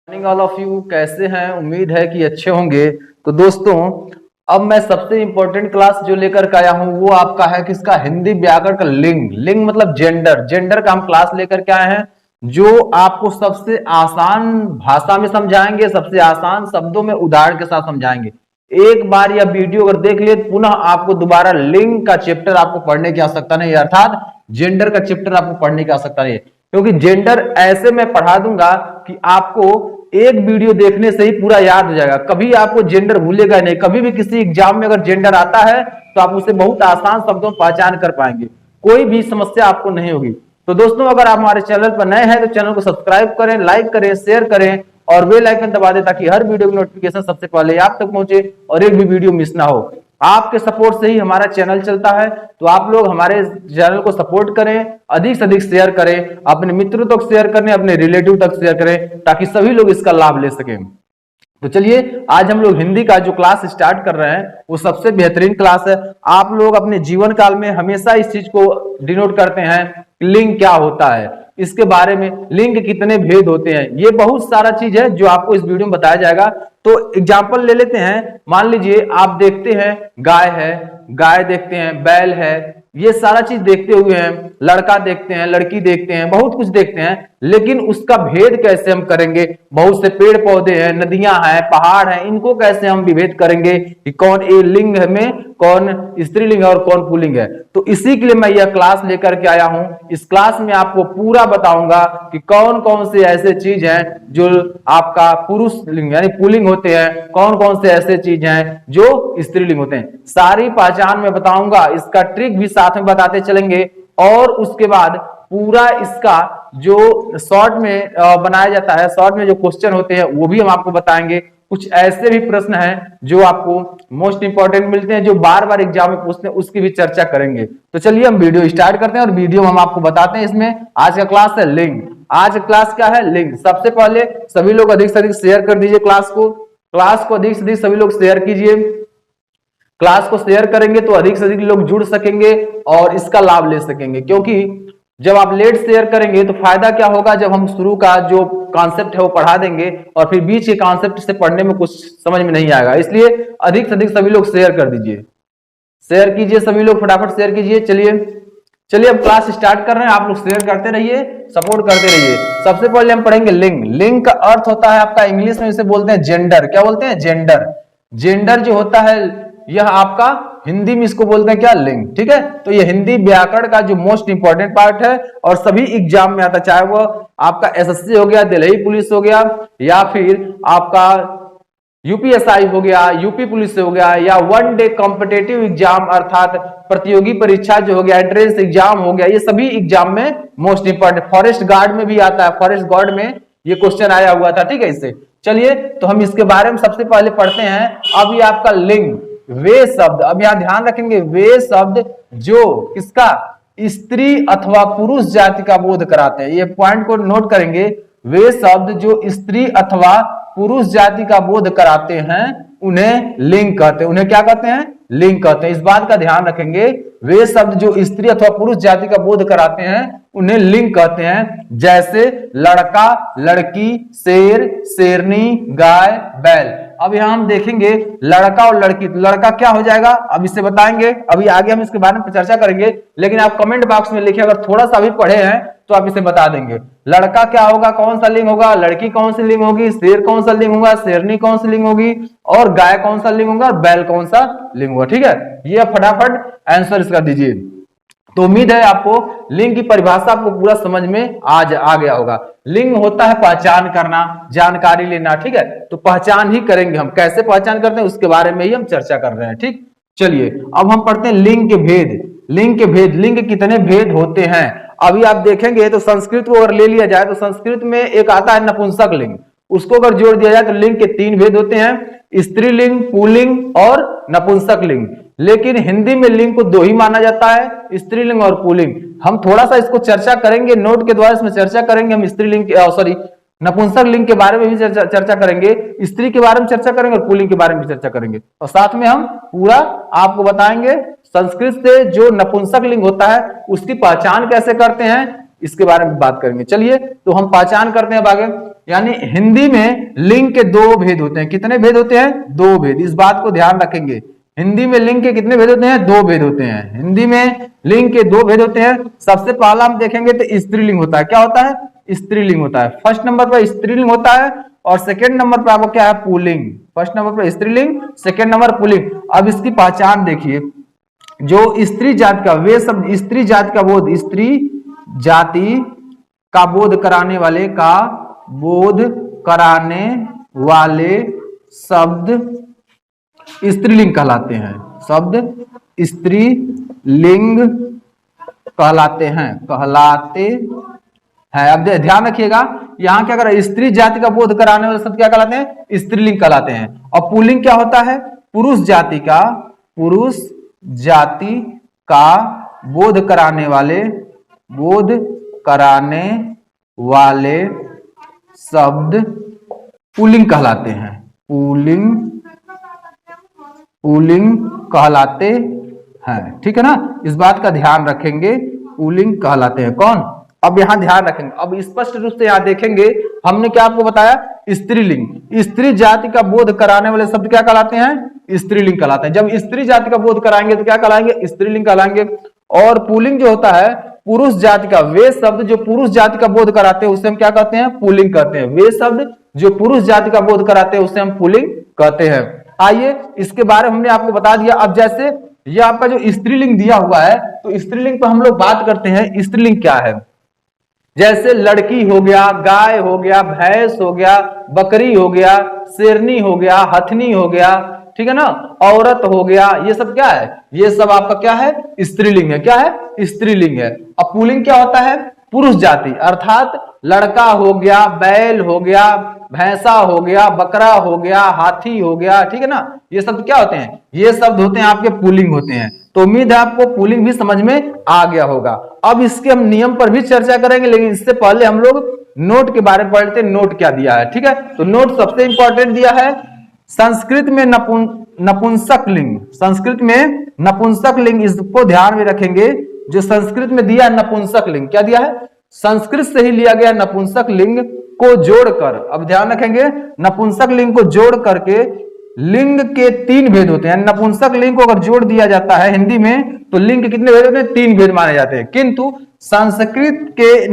Morning all of you, कैसे हैं? उम्मीद है कि अच्छे होंगे। तो दोस्तों, अब मैं सबसे इंपॉर्टेंट क्लास जो लेकर के आया हूं वो आपका है किसका? हिंदी व्याकरण का लिंग। लिंग मतलब जेंडर। जेंडर का हम क्लास लेकर के आए हैं जो आपको सबसे आसान भाषा में समझाएंगे, सबसे आसान शब्दों में उदाहरण के साथ समझाएंगे। एक बार यह वीडियो अगर देख लिए पुनः आपको दोबारा लिंग का चैप्टर आपको पढ़ने की आवश्यकता नहीं है, अर्थात जेंडर का चैप्टर आपको पढ़ने की आवश्यकता नहीं है, क्योंकि जेंडर ऐसे मैं पढ़ा दूंगा कि आपको एक वीडियो देखने से ही पूरा याद हो जाएगा। कभी आपको जेंडर भूलेगा नहीं। कभी भी किसी एग्जाम में अगर जेंडर आता है तो आप उसे बहुत आसान शब्दों में पहचान कर पाएंगे, कोई भी समस्या आपको नहीं होगी। तो दोस्तों, अगर आप हमारे चैनल पर नए हैं तो चैनल को सब्सक्राइब करें, लाइक करें, शेयर करें और बेल आइकन दबा दें ताकि हर वीडियो की नोटिफिकेशन सबसे पहले आप तक पहुंचे और एक भी वीडियो मिस ना हो। आपके सपोर्ट से ही हमारा चैनल चलता है, तो आप लोग हमारे चैनल को सपोर्ट करें, अधिक से अधिक शेयर करें, अपने मित्रों तक शेयर करें, अपने रिलेटिव तक शेयर करें ताकि सभी लोग इसका लाभ ले सकें। तो चलिए, आज हम लोग हिंदी का जो क्लास स्टार्ट कर रहे हैं वो सबसे बेहतरीन क्लास है। आप लोग अपने जीवन काल में हमेशा इस चीज को डिनोट करते हैं, लिंग क्या होता है, इसके बारे में, लिंग कितने भेद होते हैं, ये बहुत सारा चीज है जो आपको इस वीडियो में बताया जाएगा। तो एग्जाम्पल ले लेते हैं। मान लीजिए आप देखते हैं गाय है, गाय देखते हैं, बैल है, ये सारा चीज देखते हुए हैं, लड़का देखते हैं, लड़की देखते हैं, बहुत कुछ देखते हैं, लेकिन उसका भेद कैसे हम करेंगे? बहुत से पेड़ पौधे हैं, नदियां हैं, पहाड़ हैं, इनको कैसे हम विभेद करेंगे कि कौन ए लिंग में, कौन स्त्रीलिंग है और कौन पुल्लिंग है? तो इसी के लिए मैं यह क्लास लेकर के आया हूं। इस क्लास में आपको पूरा बताऊंगा कि कौन कौन से ऐसे चीज हैं जो आपका पुरुष लिंग यानी पुल्लिंग होते हैं, कौन कौन से ऐसे चीज हैं जो स्त्रीलिंग होते हैं। सारी पहचान में बताऊंगा, इसका ट्रिक भी साथ में बताते चलेंगे और उसके बाद पूरा इसका जो शॉर्ट में बनाया जाता है, शॉर्ट में जो क्वेश्चन होते हैं वो भी हम आपको बताएंगे। कुछ ऐसे भी प्रश्न हैं जो आपको मोस्ट इंपॉर्टेंट मिलते हैं, जो बार बार एग्जाम में पूछते हैं, उसकी भी चर्चा करेंगे। तो चलिए हम वीडियो स्टार्ट करते हैं और वीडियो में हम आपको बताते हैं। इसमें आज का क्लास है लिंग। आज क्लास क्या है? लिंग। सबसे पहले सभी लोग अधिक से अधिक शेयर कर दीजिए क्लास को अधिक से अधिक सभी लोग शेयर कीजिए। क्लास को शेयर करेंगे तो अधिक से अधिक लोग जुड़ सकेंगे और इसका लाभ ले सकेंगे, क्योंकि जब आप लेट शेयर करेंगे तो फायदा क्या होगा? जब हम शुरू का जो कॉन्सेप्ट है वो पढ़ा देंगे और फिर बीच के कॉन्सेप्ट से पढ़ने में कुछ समझ में नहीं आएगा, इसलिए अधिक से अधिक सभी लोग शेयर कर दीजिए, शेयर कीजिए, सभी लोग फटाफट शेयर कीजिए। चलिए अब क्लास स्टार्ट कर रहे हैं। आप लोग शेयर करते रहिए, सपोर्ट करते रहिए। सबसे पहले हम पढ़ेंगे लिंग। लिंग का अर्थ होता है आपका, इंग्लिश में इसे बोलते हैं जेंडर। क्या बोलते हैं? जेंडर। जेंडर जो होता है यह आपका हिंदी में इसको बोलते हैं क्या? लिंग। ठीक है, तो ये हिंदी व्याकरण का जो मोस्ट इंपॉर्टेंट पार्ट है और सभी एग्जाम में आता है, चाहे वो आपका एसएससी हो गया, दिल्ली पुलिस हो गया, या फिर आपका यूपीएसआई हो गया, यूपी पुलिस हो गया, या वन डे कॉम्पिटेटिव एग्जाम अर्थात प्रतियोगी परीक्षा जो हो गया, एंट्रेंस एग्जाम हो गया, ये सभी एग्जाम में मोस्ट इंपॉर्टेंट। फॉरेस्ट गार्ड में भी आता है, फॉरेस्ट गार्ड में ये क्वेश्चन आया हुआ था। ठीक है, इससे चलिए तो हम इसके बारे में सबसे पहले पढ़ते हैं। अब ये आपका लिंग, वे शब्द, अब यहां ध्यान रखेंगे, वे शब्द जो किसका? स्त्री अथवा पुरुष जाति का बोध कराते हैं। ये पॉइंट को नोट करेंगे। वे शब्द जो स्त्री अथवा पुरुष जाति का बोध कराते हैं उन्हें लिंग कहते हैं। उन्हें क्या कहते हैं? लिंग कहते हैं। इस बात का ध्यान रखेंगे, वे शब्द जो स्त्री अथवा पुरुष जाति का बोध कराते हैं उन्हें लिंग कहते हैं। जैसे लड़का, लड़की, शेर, शेरनी, गाय, बैल। अब यहां हम देखेंगे लड़का और लड़की, तो लड़का क्या हो जाएगा अब इसे बताएंगे, अभी आगे हम इसके बारे में चर्चा करेंगे, लेकिन आप कमेंट बॉक्स में लिखिए, अगर थोड़ा सा भी पढ़े हैं तो आप इसे बता देंगे। लड़का क्या होगा, कौन सा लिंग होगा, लड़की कौन सी लिंग होगी, शेर कौन सा लिंग होगा, शेरनी कौन सी लिंग होगी, और गाय कौन सा लिंग होगा, और बैल कौन सा लिंग होगा। ठीक है, ये फटाफट आंसर इसका दीजिए। तो उम्मीद है आपको लिंग की परिभाषा आपको पूरा समझ में आ गया होगा। लिंग होता है पहचान करना, जानकारी लेना। ठीक है, तो पहचान ही करेंगे हम, कैसे पहचान करते हैं उसके बारे में ही हम चर्चा कर रहे हैं। ठीक, चलिए अब हम पढ़ते हैं लिंग के भेद। लिंग के भेद, लिंग कितने भेद होते हैं अभी आप देखेंगे। तो संस्कृत को अगर ले लिया जाए तो संस्कृत में एक आता है नपुंसक लिंग, उसको अगर जोड़ दिया जाए तो लिंग के 3 भेद होते हैं, स्त्रीलिंग, पुल्लिंग और नपुंसक लिंग। लेकिन हिंदी में लिंग को 2 ही माना जाता है, स्त्रीलिंग और पुल्लिंग। हम थोड़ा सा इसको चर्चा करेंगे, नोट के द्वारा इसमें चर्चा करेंगे। हम स्त्रीलिंग सॉरी नपुंसक लिंग के बारे में भी चर्चा करेंगे, स्त्री के बारे में चर्चा करेंगे और पुल्लिंग के बारे में भी चर्चा करेंगे, और साथ में हम पूरा आपको बताएंगे संस्कृत से जो नपुंसक लिंग होता है उसकी पहचान कैसे करते हैं, इसके बारे में बात करेंगे। चलिए तो हम पहचान करते हैं। आगे यानी हिंदी में लिंग के दो भेद होते हैं। कितने भेद होते हैं? दो भेद। इस बात को ध्यान रखेंगे। हिंदी में लिंग के कितने भेद होते हैं? दो भेद होते हैं। हिंदी में लिंग के दो भेद होते हैं। सबसे पहला हम देखेंगे तो स्त्रीलिंग होता है। क्या होता है? स्त्रीलिंग होता है। फर्स्ट नंबर पर स्त्रीलिंग होता है और सेकंड नंबर पर आपको क्या है? पुल्लिंग। फर्स्ट नंबर पर स्त्रीलिंग, सेकंड नंबर पुल्लिंग। अब इसकी पहचान देखिए। जो स्त्री जाति का, वे सब स्त्री जाति का बोध, स्त्री जाति का बोध कराने वाले, का बोध कराने वाले शब्द स्त्रीलिंग कहलाते हैं। शब्द स्त्रीलिंग कहलाते हैं, अब ध्यान रखिएगा, यहां क्या कर, स्त्री जाति का बोध कराने वाले शब्द क्या कहलाते हैं? स्त्रीलिंग कहलाते हैं। और पुल्लिंग क्या होता है? पुरुष जाति का बोध कराने वाले शब्द पुल्लिंग कहलाते हैं। पुल्लिंग कहलाते हैं। ठीक है ना? इस बात का ध्यान रखेंगे, पुल्लिंग कहलाते हैं। कौन? अब यहां ध्यान रखेंगे। अब स्पष्ट रूप से यहां देखेंगे, हमने क्या आपको बताया? स्त्रीलिंग। स्त्री जाति का बोध कराने वाले शब्द क्या कहलाते हैं? स्त्रीलिंग कहलाते हैं। जब स्त्री जाति का बोध कराएंगे तो क्या कहलाएंगे? स्त्रीलिंग कहलाएंगे। और पुल्लिंग जो होता है पुरुष जाति का, वे शब्द जो पुरुष जाति का बोध कराते हैं उसे हम क्या कहते हैं? पुल्लिंग कहते हैं। वे शब्द जो पुरुष जाति का बोध कराते हैं उसे हम पुल्लिंग कहते हैं। आइए, इसके बारे में हमने आपको बता दिया। अब जैसे ये आपका जो स्त्रीलिंग दिया हुआ है, तो स्त्रीलिंग पर हम लोग बात करते हैं। स्त्रीलिंग क्या है? जैसे लड़की हो गया, गाय हो गया, भैंस हो गया, बकरी हो गया, शेरनी हो गया, हथनी हो गया, ठीक है ना, औरत हो गया, ये सब क्या है? ये सब आपका क्या है? स्त्रीलिंग है। क्या है? स्त्रीलिंग है। अब पुल्लिंग क्या होता है? पुरुष जाति, अर्थात लड़का हो गया, बैल हो गया, भैंसा हो गया, बकरा हो गया, हाथी हो गया, ठीक है ना, ये शब्द क्या होते हैं? ये शब्द होते हैं आपके पुल्लिंग होते हैं। तो उम्मीद है आपको पुल्लिंग भी समझ में आ गया होगा। अब इसके हम नियम पर भी चर्चा करेंगे, लेकिन इससे पहले हम लोग नोट के बारे में पढ़ते हैं। नोट क्या दिया है? ठीक है, तो नोट सबसे इंपॉर्टेंट दिया है, संस्कृत में नपुंसक लिंग। संस्कृत में नपुंसक लिंग, इसको ध्यान में रखेंगे। जो संस्कृत में दिया है नपुंसक लिंग, क्या दिया है? संस्कृत से ही लिया गया नपुंसक लिंग को जोड़कर, अब ध्यान रखेंगे, नपुंसक लिंग को जोड़ करके लिंग के तीन भेद होते हैं। नपुंसक लिंग को अगर जोड़ दिया जाता है हिंदी में तो लिंग के कितने भेद होते हैं? तीन भेद माने जाते हैं। किंतु संस्कृत के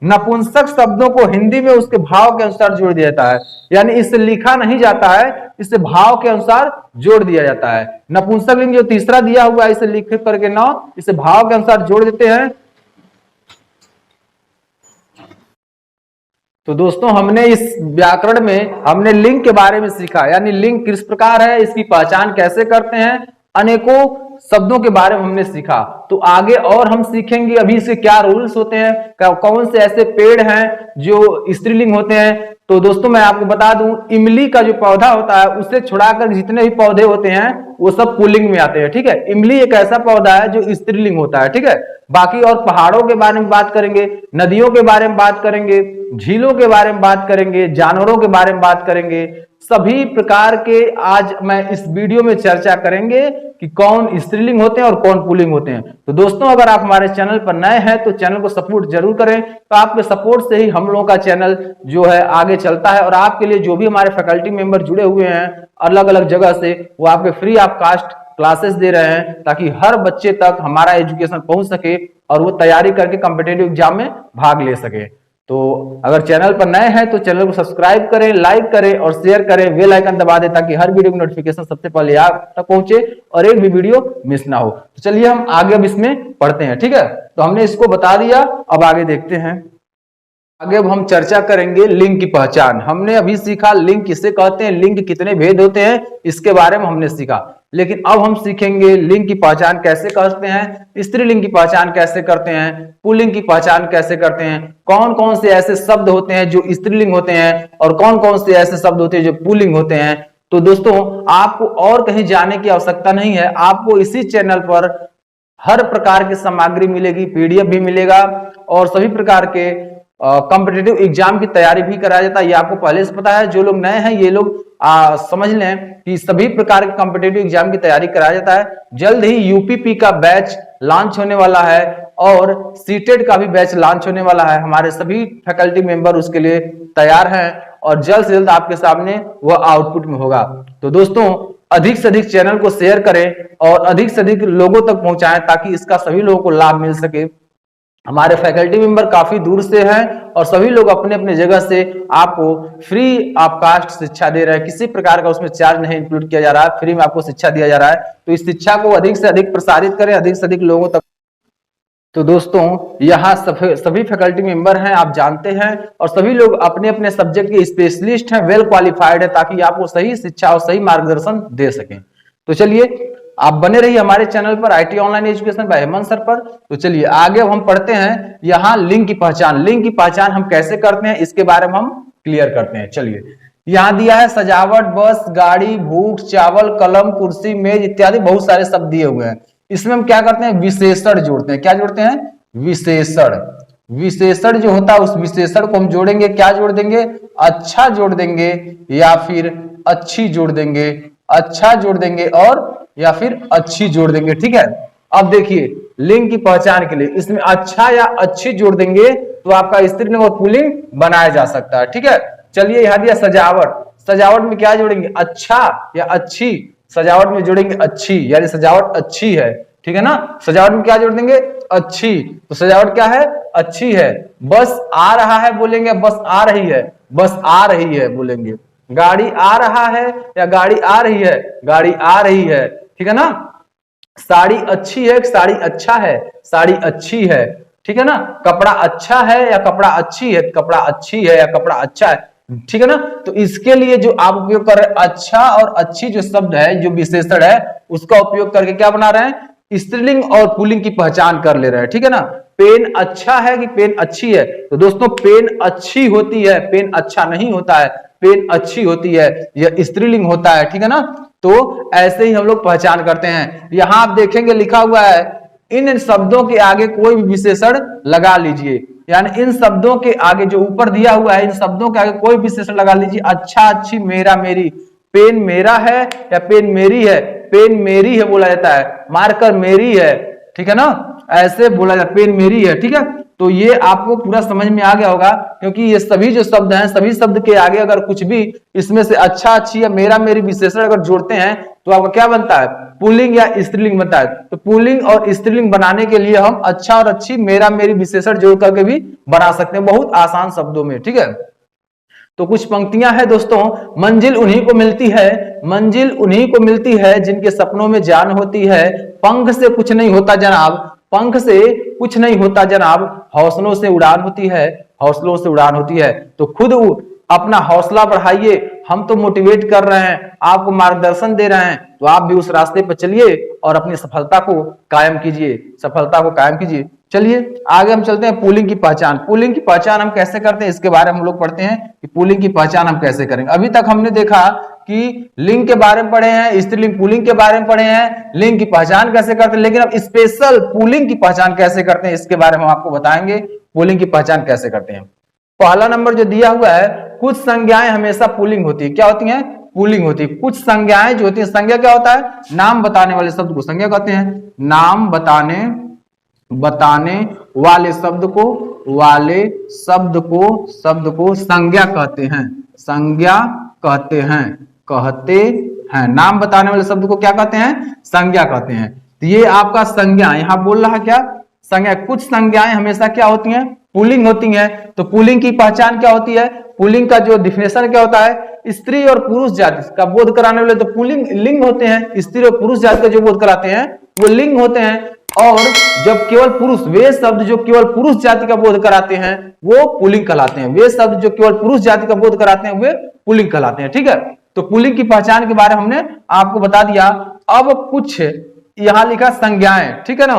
नपुंसक शब्दों को हिंदी में उसके भाव के अनुसार जोड़ दिया जाता है। यानी इससे लिखा नहीं जाता है, इससे भाव के अनुसार जोड़ दिया जाता है। नपुंसक लिंग जो तीसरा दिया हुआ है, इसे लिख करके ना, इसे भाव के अनुसार जोड़ देते हैं। तो दोस्तों, हमने इस व्याकरण में हमने लिंग के बारे में सीखा, यानी लिंग किस प्रकार है, इसकी पहचान कैसे करते हैं, अनेकों शब्दों के बारे में हमने सीखा। तो आगे और हम सीखेंगे अभी इसके क्या रूल्स होते हैं, कौन से ऐसे पेड़ हैं जो स्त्रीलिंग होते हैं। तो दोस्तों, मैं आपको बता दूं, इमली का जो पौधा होता है उसे छुड़ाकर जितने भी पौधे होते हैं वो सब पुल्लिंग में आते हैं। ठीक है, इमली एक ऐसा पौधा है जो स्त्रीलिंग होता है। ठीक है, बाकी और पहाड़ों के बारे में बात करेंगे, नदियों के बारे में बात करेंगे, झीलों के बारे में बात करेंगे, जानवरों के बारे में बात करेंगे, सभी प्रकार के आज मैं इस वीडियो में चर्चा करेंगे कि कौन स्त्रीलिंग होते हैं और कौन पुल्लिंग होते हैं। तो दोस्तों, अगर आप हमारे चैनल पर नए हैं तो चैनल को सपोर्ट जरूर करें। तो आपके सपोर्ट से ही हम लोगों का चैनल जो है आगे चलता है, और आपके लिए जो भी हमारे फैकल्टी मेंबर जुड़े हुए हैं अलग अलग जगह से, वो आपके फ्री ऑफ कास्ट क्लासेस दे रहे हैं, ताकि हर बच्चे तक हमारा एजुकेशन पहुंच सके और वो तैयारी करके कॉम्पिटिटिव एग्जाम में भाग ले सके। तो अगर चैनल पर नए हैं तो चैनल को सब्सक्राइब करें, लाइक करें और शेयर करें, बेल आइकन दबा दें, ताकि हर वीडियो की नोटिफिकेशन सबसे पहले आप तक पहुंचे और एक भी वीडियो मिस ना हो। तो चलिए हम आगे अब इसमें पढ़ते हैं। ठीक है, तो हमने इसको बता दिया, अब आगे देखते हैं। आगे अब हम चर्चा करेंगे लिंग की पहचान। हमने अभी सीखा लिंग किसे कहते हैं, लिंग कितने भेद होते हैं, इसके बारे में हमने सीखा। लेकिन अब हम सीखेंगे लिंग की पहचान कैसे करते हैं, स्त्रीलिंग की पहचान कैसे करते हैं, पुल्लिंग की पहचान कैसे करते हैं, कौन कौन से ऐसे शब्द होते हैं जो स्त्रीलिंग होते हैं और कौन कौन से ऐसे शब्द होते हैं जो पुल्लिंग होते हैं। तो दोस्तों, आपको और कहीं जाने की आवश्यकता नहीं है, आपको इसी चैनल पर हर प्रकार की सामग्री मिलेगी, पीडीएफ भी मिलेगा और सभी प्रकार के कॉम्पिटिटिव एग्जाम की तैयारी भी कराया जाता है। ये आपको पहले से पता है, जो लोग नए हैं ये लोग समझ लें कि सभी प्रकार के कॉम्पिटिटिव एग्जाम की तैयारी कराया जाता है। जल्द ही यूपीपी का बैच लॉन्च होने वाला है और सीटेट का भी बैच लॉन्च होने वाला है। हमारे सभी फैकल्टी मेंबर उसके लिए तैयार हैं और जल्द से जल्द आपके सामने वह आउटपुट में होगा। तो दोस्तों अधिक से अधिक चैनल को शेयर करें और अधिक से अधिक लोगों तक पहुंचाएं ताकि इसका सभी लोगों को लाभ मिल सके। हमारे फैकल्टी मेंबर काफी दूर से हैं और सभी लोग अपने अपने जगह से आपको फ्री ऑफ कास्ट शिक्षा दे रहे हैं, किसी प्रकार का उसमें चार्ज नहीं इंक्लूड किया जा रहा है, फ्री में आपको शिक्षा दिया जा रहा है। तो इस शिक्षा को अधिक से अधिक प्रसारित करें, अधिक से अधिक लोगों तक। तो दोस्तों यहाँ सभी फैकल्टी मेंबर हैं, आप जानते हैं, और सभी लोग अपने अपने सब्जेक्ट के स्पेशलिस्ट हैं, वेल क्वालिफाइड है, ताकि आपको सही शिक्षा और सही मार्गदर्शन दे सकें। तो चलिए आप बने रहिए हमारे चैनल पर IT online education by Hemant sir पर। तो चलिए आगे हम पढ़ते हैं यहाँ लिंग की पहचान। लिंग की पहचान हम कैसे करते हैं इसके बारे में हम क्लियर करते हैं। चलिए यहाँ दिया है सजावट, बस, गाड़ी, भूख, चावल, कलम, कुर्सी, मेज इत्यादि बहुत सारे शब्द दिए हुए हैं। इसमें हम क्या करते हैं, विशेषण जोड़ते हैं। क्या जोड़ते हैं? विशेषण। विशेषण जो होता है उस विशेषण को हम जोड़ेंगे, क्या जोड़ देंगे? अच्छा जोड़ देंगे या फिर अच्छी जोड़ देंगे, अच्छा जोड़ देंगे और या फिर अच्छी जोड़ देंगे। ठीक है, अब देखिए लिंग की पहचान के लिए इसमें अच्छा या अच्छी जोड़ देंगे तो आपका स्त्रीलिंग और पुल्लिंग बनाया जा सकता है। ठीक है, चलिए यहाँ दिया सजावट। सजावट में क्या जोड़ेंगे? अच्छा या अच्छी। सजावट में जोड़ेंगे अच्छी, यानी सजावट अच्छी है। ठीक है ना, सजावट में क्या जोड़ देंगे? अच्छी। तो सजावट क्या है? अच्छी है। बस आ रहा है बोलेंगे, बस आ रही है, बस आ रही है बोलेंगे। गाड़ी आ रहा है या गाड़ी आ रही है? गाड़ी आ रही है। ठीक है ना। साड़ी अच्छी है, साड़ी अच्छा है, साड़ी अच्छी है। ठीक है ना। कपड़ा अच्छा है या कपड़ा अच्छी है? कपड़ा अच्छी है या कपड़ा अच्छा है। ठीक है ना। तो इसके लिए जो आप उपयोग कर रहे हैं अच्छा और अच्छी जो शब्द है, जो विशेषण है, उसका उपयोग करके क्या बना रहे हैं? स्त्रीलिंग और पुल्लिंग की पहचान कर ले रहे हैं। ठीक है ना। पेन अच्छा है कि पेन अच्छी है? तो दोस्तों पेन अच्छी होती है, पेन अच्छा नहीं होता है, पेन अच्छी होती है, यह स्त्रीलिंग होता है। ठीक है ना। तो ऐसे ही हम लोग पहचान करते हैं। यहां आप देखेंगे लिखा हुआ है इन शब्दों के आगे कोई भी विशेषण लगा लीजिए, यानी इन शब्दों के आगे जो ऊपर दिया हुआ है इन शब्दों के आगे कोई विशेषण लगा लीजिए। अच्छा, अच्छी, मेरा, मेरी। पेन मेरा है या पेन मेरी है? पेन मेरी है बोला जाता है, मार्कर मेरी है। ठीक है ना, ऐसे बोला जाता है, पेन मेरी है। ठीक है, तो ये आपको पूरा समझ में आ गया होगा, क्योंकि ये सभी जो शब्द हैं, सभी शब्द के आगे अगर कुछ भी इसमें से अच्छा, अच्छी या मेरा, मेरी विशेषण अगर जोड़ते हैं तो आपका क्या बनता है? पुल्लिंग या स्त्रीलिंग बनता है। तो पुल्लिंग और स्त्रीलिंग बनाने के लिए हम अच्छा और अच्छी, मेरा, मेरी विशेषण जोड़ करके भी बना सकते हैं, बहुत आसान शब्दों में। ठीक है, तो कुछ पंक्तियां हैं दोस्तों। मंजिल उन्हीं को मिलती है, मंजिल उन्हीं को मिलती है जिनके सपनों में जान होती है। पंख से कुछ नहीं होता जनाब, पंख से कुछ नहीं होता जनाब, हौसलों से उड़ान होती है, हौसलों से उड़ान होती है। तो खुद अपना हौसला बढ़ाइए, हम तो मोटिवेट कर रहे हैं, आपको मार्गदर्शन दे रहे हैं, तो आप भी उस रास्ते पर चलिए और अपनी सफलता को कायम कीजिए, सफलता को कायम कीजिए। चलिए आगे हम चलते हैं पुल्लिंग की पहचान। पुल्लिंग की पहचान हम कैसे करते हैं इसके बारे में हम लोग पढ़ते हैं कि पुल्लिंग की पहचान हम कैसे करेंगे। अभी तक हमने देखा कि लिंग के बारे में पढ़े हैं, स्त्रीलिंग पुल्लिंग के बारे में पढ़े हैं, लिंग की पहचान कैसे करते हैं, लेकिन अब स्पेशल पुल्लिंग की पहचान कैसे करते हैं इसके बारे में हम आपको बताएंगे। पुल्लिंग की पहचान कैसे करते हैं। पहला नंबर जो दिया हुआ है, कुछ संज्ञाएं हमेशा पुल्लिंग होती है। क्या होती हैं? पुल्लिंग होती है। कुछ संज्ञाएं जो होती है, संज्ञा क्या होता है? नाम बताने वाले शब्द को संज्ञा कहते हैं। नाम बताने वाले शब्द को संज्ञा कहते हैं, संज्ञा कहते हैं। नाम बताने वाले शब्द को क्या कहते हैं? संज्ञा कहते हैं। तो ये आपका संज्ञा यहां बोल रहा है क्या? संज्ञा। कुछ संज्ञाएं हमेशा क्या होती हैं? पुल्लिंग होती हैं। तो पुल्लिंग की पहचान क्या होती है? पुल्लिंग का जो डिफिनेशन क्या होता है? स्त्री और पुरुष जाति का बोध कराने वाले तो पुल्लिंग लिंग होते हैं, स्त्री और पुरुष जाति का जो बोध कराते हैं वो लिंग होते हैं। और जब केवल पुरुष, वे शब्द जो केवल पुरुष जाति का बोध कराते हैं वो पुल्लिंग कहलाते हैं। वे शब्द जो केवल पुरुष जाति का बोध कराते हैं वे पुल्लिंग कहलाते हैं। ठीक है, तो पुल्लिंग की पहचान के बारे में हमने आपको बता दिया। अब कुछ यहां लिखा संज्ञाएं, ठीक है ना।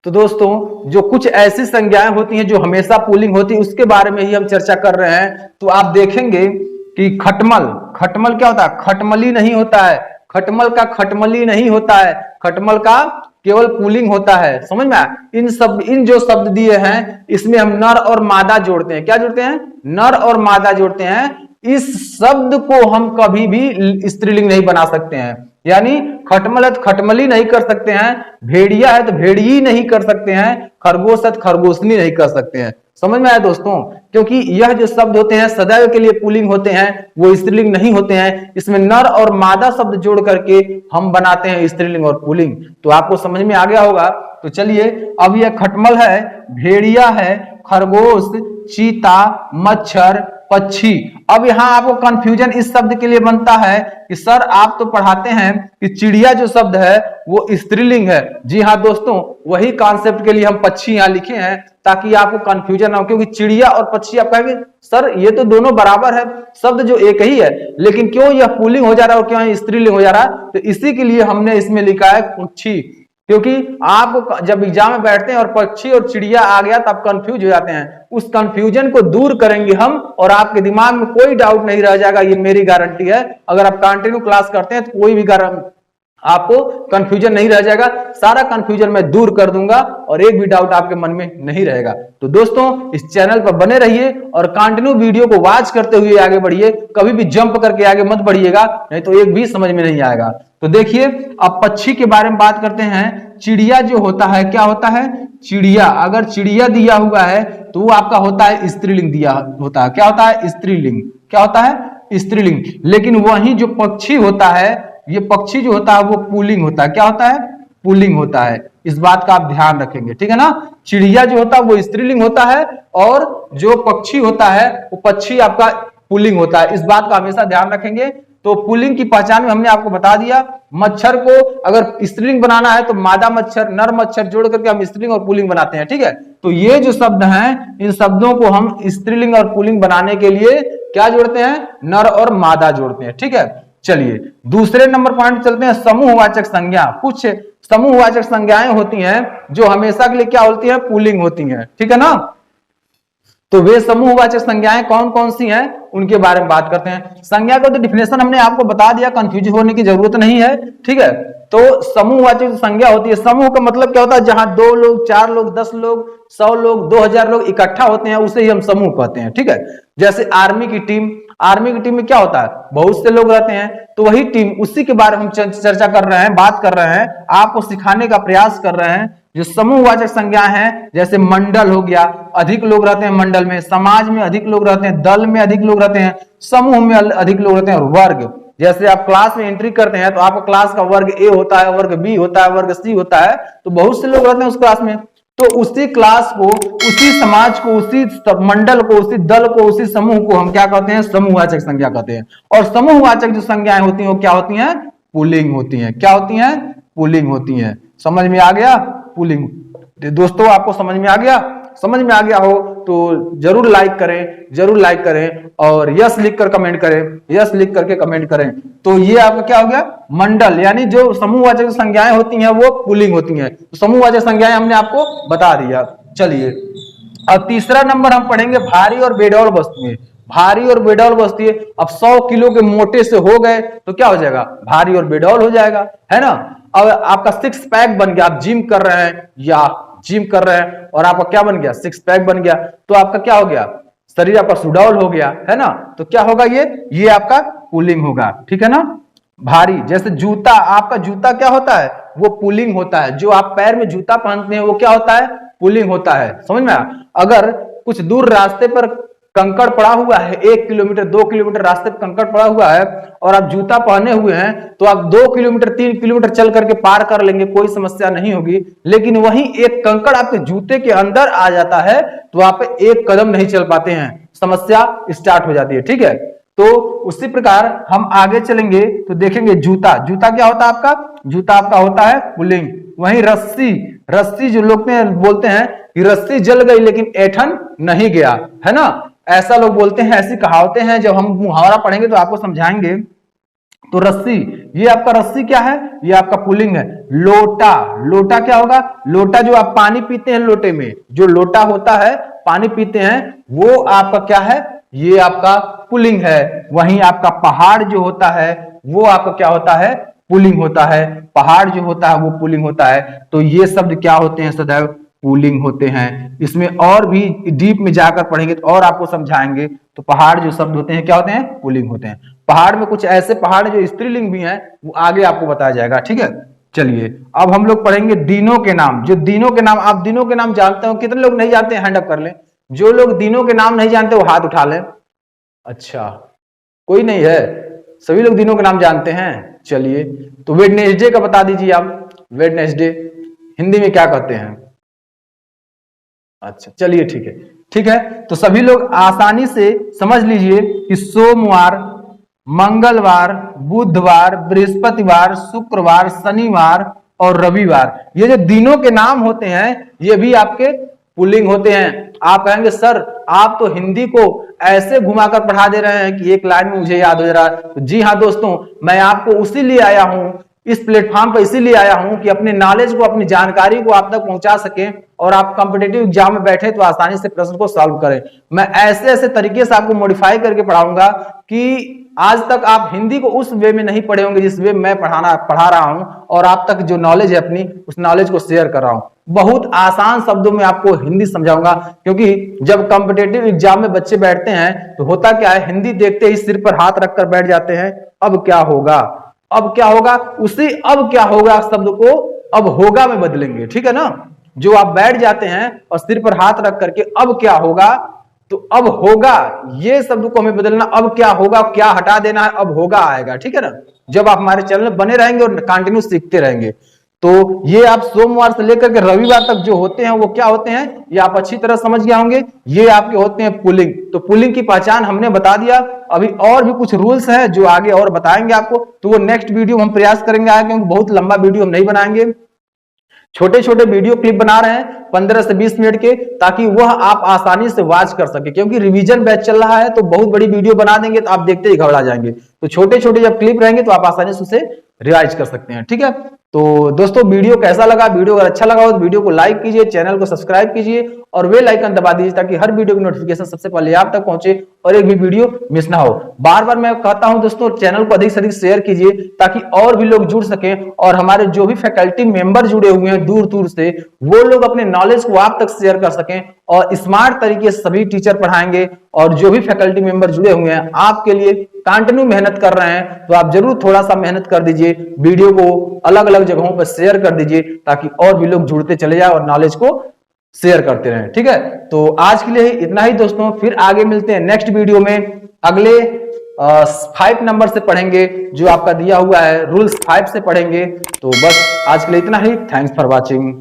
तो दोस्तों जो कुछ ऐसी संज्ञाएं होती हैं जो हमेशा पुल्लिंग होती है उसके बारे में ही हम चर्चा कर रहे हैं। तो आप देखेंगे कि खटमल, खटमल क्या होता है? खटमली नहीं होता है, खटमल का खटमली नहीं होता है, खटमल का केवल पुल्लिंग होता है। समझ में आया? इन जो शब्द दिए हैं इसमें हम नर और मादा जोड़ते हैं। क्या जोड़ते हैं? नर और मादा जोड़ते हैं। इस शब्द को हम कभी भी स्त्रीलिंग नहीं बना सकते हैं। यानी खटमल है तो खटमली नहीं कर सकते हैं, भेड़िया है तो भेड़िई नहीं कर सकते हैं, खरगोश है तो खरगोशनी नहीं कर सकते हैं। समझ में आया दोस्तों? क्योंकि यह जो शब्द होते हैं सदैव के लिए पुल्लिंग होते हैं, वो स्त्रीलिंग नहीं होते हैं। इसमें नर और मादा शब्द जोड़ करके हम बनाते हैं स्त्रीलिंग और पुल्लिंग। तो आपको समझ में आ गया होगा। तो चलिए, अब यह खटमल है, भेड़िया है, खरगोश, चीता, मच्छर, पक्षी। अब यहां आपको कंफ्यूजन इस शब्द के लिए बनता है कि सर आप तो पढ़ाते हैं कि चिड़िया जो शब्द है वो स्त्रीलिंग है। जी हाँ दोस्तों, वही कॉन्सेप्ट के लिए हम पक्षी यहां लिखे हैं ताकि आपको कंफ्यूजन ना हो। क्योंकि चिड़िया और पक्षी आप कहेंगे सर ये तो दोनों बराबर है, शब्द जो एक ही है, लेकिन क्यों यह पुल्लिंग हो जा रहा है और क्यों स्त्रीलिंग हो जा रहा है? तो इसी के लिए हमने इसमें लिखा है पक्षी। क्योंकि आप जब एग्जाम में बैठते हैं और पक्षी और चिड़िया आ गया तो आप कंफ्यूज हो जाते हैं। उस कंफ्यूजन को दूर करेंगे हम और आपके दिमाग में कोई डाउट नहीं रह जाएगा, ये मेरी गारंटी है। अगर आप कंटिन्यू क्लास करते हैं तो कोई भी आपको कंफ्यूजन नहीं रह जाएगा। सारा कंफ्यूजन मैं दूर कर दूंगा और एक भी डाउट आपके मन में नहीं रहेगा। तो दोस्तों इस चैनल पर बने रहिए और कंटिन्यू वीडियो को वॉच करते हुए आगे बढ़िए, कभी भी जंप करके आगे मत बढ़िएगा, नहीं तो एक भी समझ में नहीं आएगा। तो देखिए, अब पक्षी के बारे में बात करते हैं। चिड़िया जो होता है क्या होता है? चिड़िया, अगर चिड़िया दिया हुआ है तो वो आपका होता है स्त्रीलिंग दिया होता है। क्या होता है? स्त्रीलिंग। क्या होता है? स्त्रीलिंग। लेकिन वही जो पक्षी होता है, ये पक्षी जो होता है वो पुल्लिंग होता है। क्या होता है? पुल्लिंग होता है। इस बात का आप ध्यान रखेंगे, ठीक है ना? चिड़िया जो होता है वो स्त्रीलिंग होता है और जो पक्षी होता है वो पक्षी आपका पुल्लिंग होता है। इस बात का हमेशा ध्यान रखेंगे। तो पुल्लिंग की पहचान में हमने आपको बता दिया। मच्छर को अगर स्त्रीलिंग बनाना है तो मादा मच्छर, नर मच्छर जोड़ करके हम स्त्रीलिंग और पुल्लिंग बनाते हैं, ठीक है? तो ये जो शब्द हैं, इन शब्दों को हम स्त्रीलिंग और पुल्लिंग बनाने के लिए क्या जोड़ते हैं? नर और मादा जोड़ते हैं, ठीक है? चलिए दूसरे नंबर पॉइंट चलते हैं, समूहवाचक संज्ञा। कुछ समूहवाचक संज्ञाएं होती हैं जो हमेशा के लिए क्या होती हैं? पुल्लिंग होती हैं, ठीक है ना? तो वे समूहवाचक संज्ञाएं कौन कौन सी हैं उनके बारे में बात करते हैं। संज्ञा का तो डिफिनेशन हमने आपको बता दिया, कंफ्यूज होने की जरूरत नहीं है, ठीक है? तो समूहवाचक संज्ञा होती है, समूह का मतलब क्या होता है? जहां 2 लोग, 4 लोग, 10 लोग, 100 लोग, 2000 लोग इकट्ठा होते हैं, उसे ही हम समूह कहते हैं, ठीक है? जैसे आर्मी की टीम, आर्मी की टीम में क्या होता है? बहुत से लोग रहते हैं, तो वही टीम, उसी के बारे में हम चर्चा कर रहे हैं, बात कर रहे हैं, आपको सिखाने का प्रयास कर रहे हैं। जो समूहवाचक संज्ञा है, जैसे मंडल हो गया, अधिक लोग रहते हैं मंडल में, समाज में अधिक लोग रहते हैं, दल में अधिक लोग रहते हैं, समूह में अधिक लोग रहते हैं, और वर्ग, जैसे आप क्लास में एंट्री करते हैं तो आपका क्लास का वर्ग ए होता है, वर्ग बी होता है, वर्ग सी होता है, तो बहुत से लोग रहते हैं उस क्लास में। तो उसी क्लास को, उसी समाज को, उसी मंडल को, उसी दल को, उसी समूह को हम क्या कहते हैं? समूहवाचक संज्ञा कहते हैं। और समूहवाचक जो संज्ञाएं होती हैं वो क्या होती हैं? पुल्लिंग होती हैं। क्या होती हैं? पुल्लिंग होती हैं। समझ में आ गया? पुल्लिंग। दोस्तों आपको समझ में आ गया? समझ में आ गया हो तो जरूर लाइक करें, जरूर लाइक करें और यस लिखकर कमेंट करें, यस लिख करके कमेंट करें। तो ये आपका क्या हो गया? मंडल, यानी जो समूहवाचक संज्ञाएं होती हैं वो पुल्लिंग होती हैं। तो समूहवाचक संज्ञाएं हमने आपको बता दिया। चलिए अब तीसरा नंबर हम पढ़ेंगे, भारी और बेडौल वस्तुएं। भारी और बेडौल वस्तुएं, अब 100 किलो के मोटे से हो गए तो क्या हो जाएगा? भारी और बेडौल हो जाएगा, है ना? अब आपका 6 पैक बन गया, आप जिम कर रहे हैं या जिम कर रहे हैं और आपका क्या बन गया? 6 पैक बन गया, तो आपका क्या हो गया? शरीर आपका सुडौल हो गया, है ना? तो क्या होगा? ये आपका पुल्लिंग होगा, ठीक है ना? भारी, जैसे जूता, आपका जूता क्या होता है? वो पुल्लिंग होता है। जो आप पैर में जूता पहनते हैं वो क्या होता है? पुल्लिंग होता है। समझ में आया? अगर कुछ दूर रास्ते पर कंकड़ पड़ा हुआ है, 1 किलोमीटर 2 किलोमीटर रास्ते पर कंकड़ पड़ा हुआ है और आप जूता पहने हुए हैं, तो आप 2 किलोमीटर 3 किलोमीटर चल करके पार कर लेंगे, कोई समस्या नहीं होगी। लेकिन वहीं एक कंकड़ आपके जूते के अंदर आ जाता है तो आप 1 कदम नहीं चल पाते हैं, समस्या स्टार्ट हो जाती है, ठीक है? तो उसी प्रकार हम आगे चलेंगे तो देखेंगे जूता। जूता क्या होता है आपका? जूता आपका होता है पुल्लिंग। वहीं रस्सी, रस्सी जो लोग बोलते हैं कि रस्सी जल गई लेकिन ऐठन नहीं गया, है ना? ऐसा लोग बोलते हैं, ऐसी कहावतें हैं, जब हम मुहावरा पढ़ेंगे तो आपको समझाएंगे। तो रस्सी, ये आपका रस्सी क्या है? ये आपका पुल्लिंग है। लोटा, लोटा क्या होगा? लोटा जो आप पानी पीते हैं, लोटे में जो लोटा होता है पानी पीते हैं, वो आपका क्या है? ये आपका पुल्लिंग है। वहीं आपका पहाड़ जो होता है वो आपका क्या होता है? पुल्लिंग होता है। पहाड़ जो होता है वो पुल्लिंग होता है। तो ये शब्द क्या होते हैं? सदैव पुल्लिंग होते हैं। इसमें और भी डीप में जाकर पढ़ेंगे तो और आपको समझाएंगे। तो पहाड़ जो शब्द होते हैं क्या होते हैं? पुल्लिंग होते हैं। पहाड़ में कुछ ऐसे पहाड़ जो स्त्रीलिंग भी हैं वो आगे आपको बताया जाएगा। ठीक है, चलिए अब हम लोग पढ़ेंगे दिनों के नाम। जो दिनों के नाम, आप दिनों के नाम जानते हो? कितने लोग नहीं जानते हैं? हैंड अप कर लें। जो लोग दिनों के नाम नहीं जानते वो हाथ उठा लें। अच्छा, कोई नहीं है, सभी लोग दिनों के नाम जानते हैं। चलिए, तो वेडनेसडे का बता दीजिए आप। वेडनेसडे हिंदी में क्या कहते हैं? अच्छा, चलिए ठीक है, ठीक है। तो सभी लोग आसानी से समझ लीजिए कि सोमवार, मंगलवार, बुधवार, बृहस्पतिवार, शुक्रवार, शनिवार और रविवार, ये जो दिनों के नाम होते हैं ये भी आपके पुल्लिंग होते हैं। आप कहेंगे सर आप तो हिंदी को ऐसे घुमाकर पढ़ा दे रहे हैं कि एक लाइन में मुझे याद हो जा रहा है। तो जी हाँ दोस्तों, मैं आपको उसी लिए आया हूं, इस प्लेटफॉर्म पर इसीलिए आया हूं कि अपने नॉलेज को, अपनी जानकारी को आप तक पहुंचा सकें और आप कॉम्पिटिटिव एग्जाम में बैठे तो आसानी से प्रश्न को सॉल्व करें। मैं ऐसे ऐसे तरीके से आपको मॉडिफाई करके पढ़ाऊंगा कि आज तक आप हिंदी को उस वे में नहीं पढ़े होंगे जिस वे मैं पढ़ा रहा हूं, और आप तक जो नॉलेज है अपनी उस नॉलेज को शेयर कर रहा हूं। बहुत आसान शब्दों में आपको हिंदी समझाऊंगा, क्योंकि जब कॉम्पिटिटिव एग्जाम में बच्चे बैठते हैं तो होता क्या है, हिंदी देखते ही सिर पर हाथ रखकर बैठ जाते हैं। अब क्या होगा, अब क्या होगा, उसी अब क्या होगा शब्द को अब होगा में बदलेंगे। ठीक है ना, जो आप बैठ जाते हैं और सिर पर हाथ रख करके अब क्या होगा, तो अब होगा ये शब्द को हमें बदलना। अब क्या होगा, क्या हटा देना है, अब होगा आएगा। ठीक है ना, जब आप हमारे चैनल में बने रहेंगे और कंटिन्यू सीखते रहेंगे। तो ये आप सोमवार से लेकर के रविवार तक जो होते हैं वो क्या होते हैं, ये आप अच्छी तरह समझ गए होंगे। ये आपके होते हैं पुल्लिंग। तो पुल्लिंग की पहचान हमने बता दिया। अभी और भी कुछ रूल्स हैं जो आगे और बताएंगे आपको, तो वो नेक्स्ट वीडियो हम प्रयास करेंगे आगे, क्योंकि बहुत लंबा वीडियो हम नहीं बनाएंगे। छोटे छोटे वीडियो क्लिप बना रहे हैं 15 से 20 मिनट के, ताकि वह आप आसानी से वॉच कर सके, क्योंकि रिवीजन बैच चल रहा है तो बहुत बड़ी वीडियो बना देंगे तो आप देखते ही घबरा जाएंगे। तो छोटे छोटे जब क्लिप रहेंगे तो आप आसानी से उसे रिवाइज कर सकते हैं। ठीक है, तो दोस्तों वीडियो कैसा लगा? वीडियो अगर अच्छा लगा हो तो वीडियो को लाइक कीजिए, चैनल को सब्सक्राइब कीजिए और बेल आइकन दबा दीजिए, ताकि हर वीडियो की नोटिफिकेशन सबसे पहले आप तक पहुंचे और एक भी वीडियो मिस ना हो। बार बार मैं कहता हूं दोस्तों, चैनल को अधिक से अधिक शेयर कीजिए ताकि और भी लोग जुड़ सकें, और हमारे जो भी फैकल्टी मेंबर जुड़े हुए हैं दूर दूर से, वो लोग अपने नॉलेज को आप तक शेयर कर सकें। और स्मार्ट तरीके से सभी टीचर पढ़ाएंगे, और जो भी फैकल्टी मेंबर जुड़े हुए हैं आपके लिए कंटिन्यू मेहनत कर रहे हैं, तो आप जरूर थोड़ा सा मेहनत कर दीजिए, वीडियो को अलग अलग जगहों पर शेयर कर दीजिए, ताकि और भी लोग जुड़ते चले जाए और नॉलेज को शेयर करते रहें। ठीक है, तो आज के लिए इतना ही दोस्तों, फिर आगे मिलते हैं नेक्स्ट वीडियो में। अगले 5 नंबर से पढ़ेंगे, जो आपका दिया हुआ है रूल्स 5 से पढ़ेंगे। तो बस आज के लिए इतना ही। Thanks for watching.